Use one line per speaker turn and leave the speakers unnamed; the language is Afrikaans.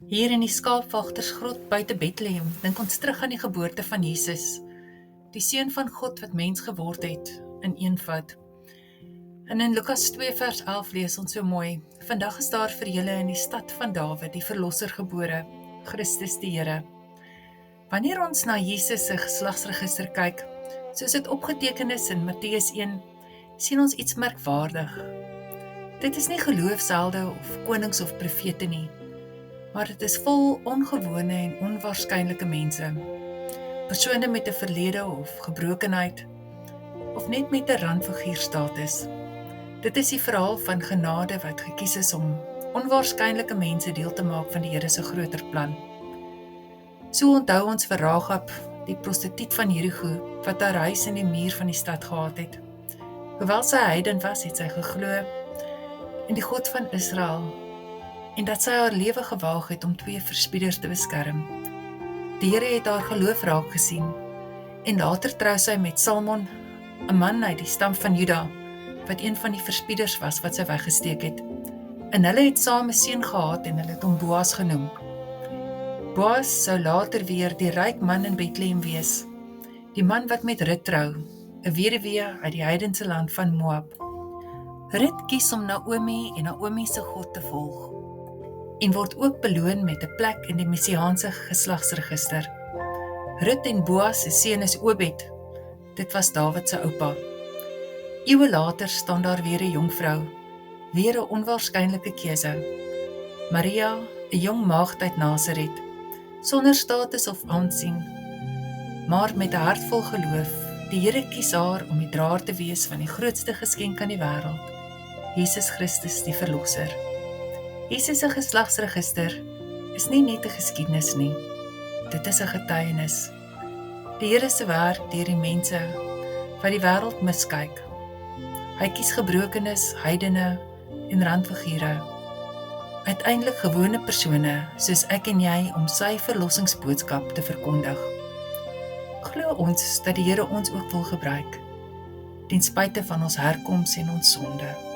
Hier in die skaapwagtersgrot buite Bethlehem dink ons terug aan die geboorte van Jesus, die Seun van God wat mens geword het, in eenvoud. En in Lukas 2 vers 11 lees ons so mooi: Vandag is daar vir julle in die stad van Dawid die Verlosser gebore, Christus die Here. Wanneer ons na Jesus se geslagsregister kyk, soos dit opgeteken is in Matteus 1, sien ons iets merkwaardig. Dit is nie geloofshelde of konings of profete nie, maar dit is vol ongewone en onwaarskynlike mense. Persone met 'n verlede of gebrokenheid, of net met 'n randfiguurstatus. Dit is die verhaal van genade wat gekies is om onwaarskynlike mense deel te maak van die Here se groter plan. So onthou ons vir Rahab, die prostituut van Jerigo, wat haar huis in die muur van die stad gehad het. Hoewel sy heiden was, het sy geglo in die God van Israel, en dat sy haar lewe gewaag het om 2 verspieders te beskerm. Die Here het haar geloof raak gesien, en later trou sy met Salmon, 'n man uit die stam van Juda, wat een van die verspieders was wat sy weggesteek het. En hulle het saam 'n seun gehad en hulle het hom Boas genoem. Boas sou later weer die ryk man in Bethlehem wees, die man wat met Rut trou, 'n weduwee uit die heidense land van Moab. Rut kies om Naomi en Naomi se God te volg, en word ook beloon met 'n plek in die messiaanse geslagsregister. Rut en Boas se seun is Obed, dit was Dawid se oupa. Eeue later staan daar weer 'n jong vrou, weer 'n onwaarskynlike keuse. Maria, 'n jong maagd uit Nasaret, sonder status of aansien, maar met 'n hart vol geloof. Die Here kies haar om die draer te wees van die grootste geskenk aan die wêreld, Jesus Christus die Verlosser. Jesus se geslagsregister is nie net 'n geskiedenis nie, dit is 'n getuienis. Die Here se werk deur die mense wat die wêreld miskyk. Hy kies gebrokenes, heidene en randfigure, uiteindelik gewone persone soos ek en jy, om sy verlossingsboodskap te verkondig. Glo ons dat die Here ons ook wil gebruik, ten spyte van ons herkoms en ons sonde.